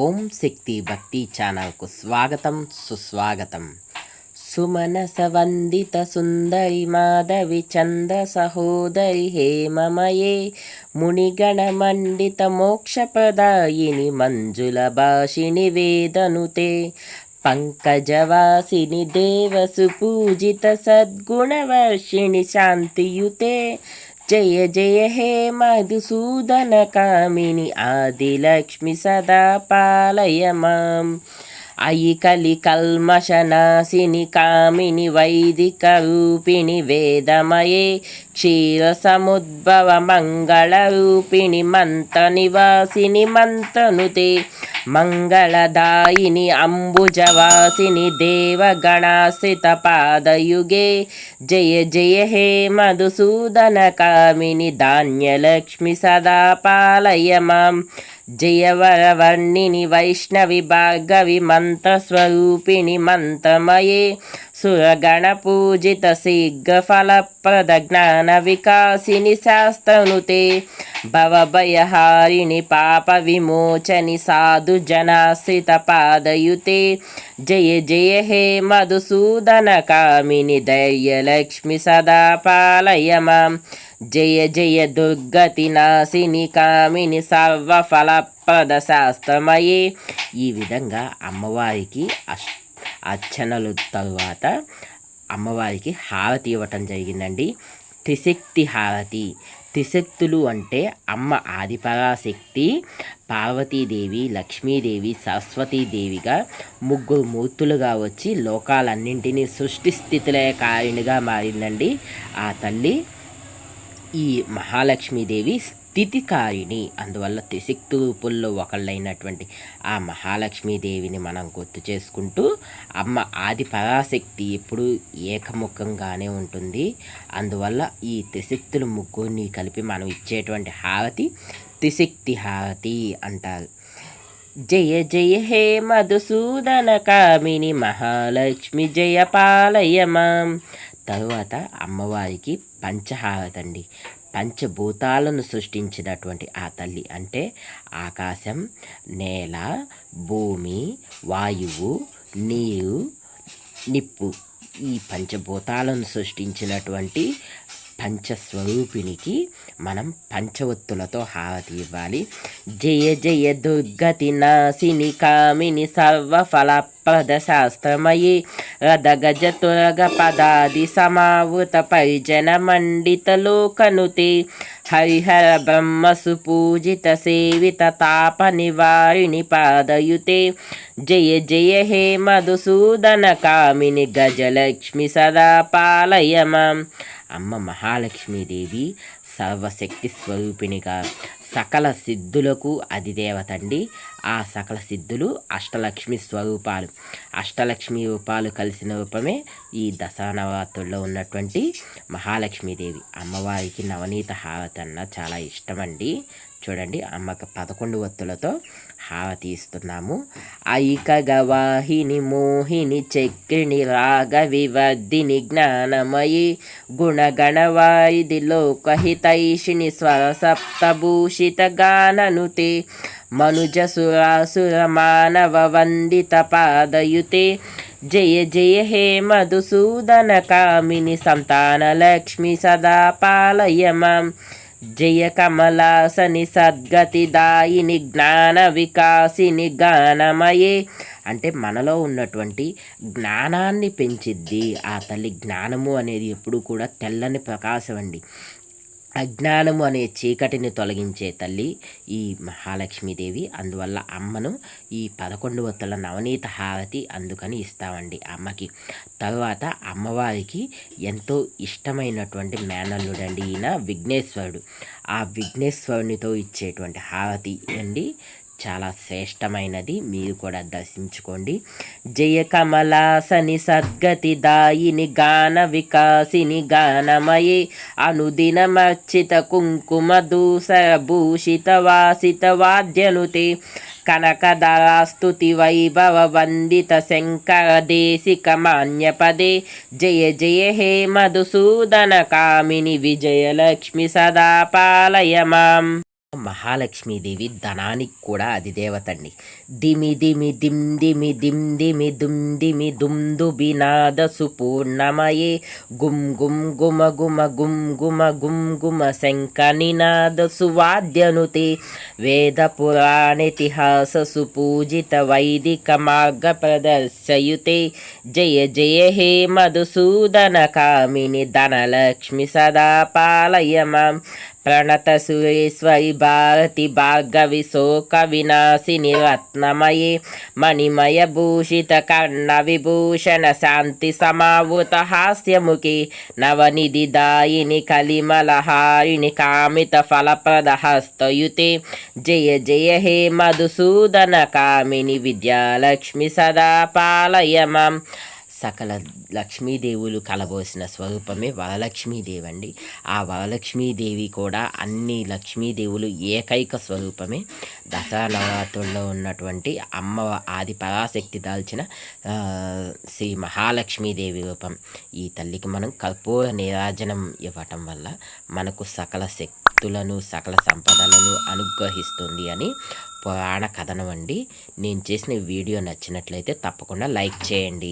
ఓం శక్తి భక్తి ఛానల్కు స్వాగతం సుస్వాగతం. సుమనస వందిత సుందరి మాధవి చంద్ర సహోదరి హేమమయే మునిగణ మండిత మోక్షప్రదాయిని మంజుల భాషిని వేదనుతే పంకజవాసిని దేవసు పూజిత సద్గుణవర్షిణి శాంతియుతే జయ జయ హే మధుసూదన కామిని ఆదిలక్ష్మి సదా పాలయ మాం. అయి కలి కల్మషనాశిని కామిని వైదిక రూపిణి వేదమయే క్షీర సముద్భవ మంగళ రూపిణి మంత నివాసిని మంతనుతే మంగళదాయిని అంబుజవాసిని దేవగణాశ్రిత పాదయుగే జయ జయ హే మధుసూదన కామిని ధాన్యలక్ష్మి సదా పాలయ మాం. జయవరవర్ణిని వైష్ణవి భార్గవి మంత్రస్వరూపిణి మంత్రమయే సురగణ పూజిత శీఘ్ర ఫలప్రద జ్ఞాన వికాసిని శాస్త్రనుతే భవభయహారిణి పాప విమోచని సాధు జనాశ్రిత పాదయుతే జయ జయ హే మధుసూదన కామిని ధైర్యలక్ష్మి సదా పాలయ మాం. జయ జయ దుర్గతి నాశిని కామిని సర్వఫలప్రద శాస్త్రమయే. ఈ విధంగా అమ్మవారికి అర్చనలు తరువాత అమ్మవారికి హారతి ఇవ్వటం జరిగిందండి. త్రిశక్తి హారతి. త్రిశక్తులు అంటే అమ్మ ఆదిపరాశక్తి, పార్వతీదేవి, లక్ష్మీదేవి, సరస్వతీదేవిగా ముగ్గురు మూర్తులుగా వచ్చి లోకాలన్నింటినీ సృష్టి స్థితిలయ కారిణిగా మారిందండి. ఆ తల్లి ఈ మహాలక్ష్మీదేవి స్థితికారిణి. అందువల్ల త్రిశక్తి రూపుల్లో ఒకళ్ళైనటువంటి ఆ మహాలక్ష్మీదేవిని మనం గుర్తు చేసుకుంటూ అమ్మ ఆది పరాశక్తి ఎప్పుడు ఏకముఖంగానే ఉంటుంది. అందువల్ల ఈ త్రిశక్తులు ముగ్గురిని కలిపి మనం ఇచ్చేటువంటి హారతి త్రిశక్తి హారతి అంటారు. జయ జయ హే మధుసూదన కామిని మహాలక్ష్మి జయ పాలయ మాం. తరువాత అమ్మవారికి పంచహారతి అండి. పంచభూతాలను సృష్టించినటువంటి ఆ తల్లి అంటే ఆకాశం, నేల, భూమి, వాయువు, నీరు, నిప్పు, ఈ పంచభూతాలను సృష్టించినటువంటి పంచస్వరూపినికి మనం పంచవత్తులతో హారతి ఇవ్వాలి. జయ జయ దుర్గతి నాశిని కామిని సర్వఫలప్రద శాస్త్రమయే రథగజ తురగ పదాది సమావృత పరిజన మండిత లోకనుతే హరిహర బ్రహ్మసు పూజిత సేవిత తాప నివారిణి పాదయుతే జయ జయ హే మధుసూదన కామిని గజలక్ష్మి సదా పాలయ మాం. అమ్మ మహాలక్ష్మీదేవి సర్వశక్తి స్వరూపిణిగా సకల సిద్ధులకు అధిదేవత అండి. ఆ సకల సిద్ధులు అష్టలక్ష్మి స్వరూపాలు. అష్టలక్ష్మి రూపాలు కలిసిన రూపమే ఈ దసరా నవరాత్రుల్లో ఉన్నటువంటి మహాలక్ష్మీదేవి. అమ్మవారికి నవనీత హారతి అన్న చాలా ఇష్టమండి. చూడండి, అమ్మకు 11 ఒత్తులతో హారతి ఇస్తున్నాము. ఐక గవాహిని మోహిని చక్రిణి రాగ వివర్ధిని జ్ఞానమయి గుణగణవాయిది లోకహితైషిణి స్వర సప్తభూషిత గాననుతే మనుజ సురాసుర మానవ వందిత పాదయుతే జయ జయ హే మధుసూదన కామిని సంతాన లక్ష్మి సదా పాలయ మాం. జయ కమలాసని సద్గతి దాయిని జ్ఞాన వికాసిని గానమయే. అంటే మనలో ఉన్నటువంటి జ్ఞానాన్ని పెంచిద్ది ఆ తల్లి. జ్ఞానము అనేది ఎప్పుడు కూడా తెల్లని ప్రకాశం అండి. అజ్ఞానము అనే చీకటిని తొలగించే తల్లి ఈ మహాలక్ష్మీదేవి. అందువల్ల అమ్మను ఈ 11 ఒత్తుల నవనీత హారతి అందుకని ఇస్తామండి అమ్మకి. తరువాత అమ్మవారికి ఎంతో ఇష్టమైనటువంటి మేనల్లుడండి ఈయన విఘ్నేశ్వరుడు. ఆ విఘ్నేశ్వరునితో ఇచ్చేటువంటి హారతి అండి చాలా శ్రేష్టమైనది. మీరు కూడా దర్శించుకోండి. జయ కమలాసని సద్గతి దాయిని గాన వికాసిని గానమయే అనుదినమర్చిత కుంకుమ దూసర భూషిత వాసిత వాద్యనుతే కనకదాస్తుతి వైభవ వందిత శంకర దేశిక మాన్యపదే జయ జయ హే మధుసూదన కామిని విజయలక్ష్మి సదా పాలయ మాం. మహాలక్ష్మీదేవి ధనానికి కూడా అధిదేవత అండి. దిమి దిమి దిమ్ దిమి దిమ్ దిమి దుమ్ దిమి దుమ్ దుబినాద సుపూర్ణమయే గుమ్ గుమ్ గుమ గుమ గుమ్ గుమ గుమ్ గుమ శంఖ నినాద సువాద్యనుతే వేద పురాణితిహాస సుపూజిత వైదిక మార్గ ప్రదర్శయుతే జయ జయ హే మధుసూదన కామిని ధనలక్ష్మి సదా పాలయ మాం ప్రణత సురేశ్వరి భారతి భార్గవి శోక వినాశిని రత్నమయే మణిమయ భూషిత కర్ణ విభూషణ శాంతి సమావృత హాస్యముఖి నవనిధి దాయిని కలిమలహారిణి కామిత ఫలప్రద హస్తయుతే జయ జయ హే మధుసూదన కామిని విద్యాలక్ష్మి సదా పాలయ మాం. సకల లక్ష్మీదేవులు కలబోసిన స్వరూపమే వరలక్ష్మీదేవి అండి. ఆ వరలక్ష్మీదేవి కూడా అన్ని లక్ష్మీదేవులు ఏకైక స్వరూపమే. దసరా నవరాత్రుల్లో ఉన్నటువంటి అమ్మ ఆది పరాశక్తి దాల్చిన శ్రీ మహాలక్ష్మీదేవి రూపం. ఈ తల్లికి మనం కర్పూర నీరాజనం ఇవ్వటం వల్ల మనకు సకల శక్తులను సకల సంపదలను అనుగ్రహిస్తుంది అని పురాణ కథనం అండి. నేను చేసిన వీడియో నచ్చినట్లయితే తప్పకుండా లైక్ చేయండి.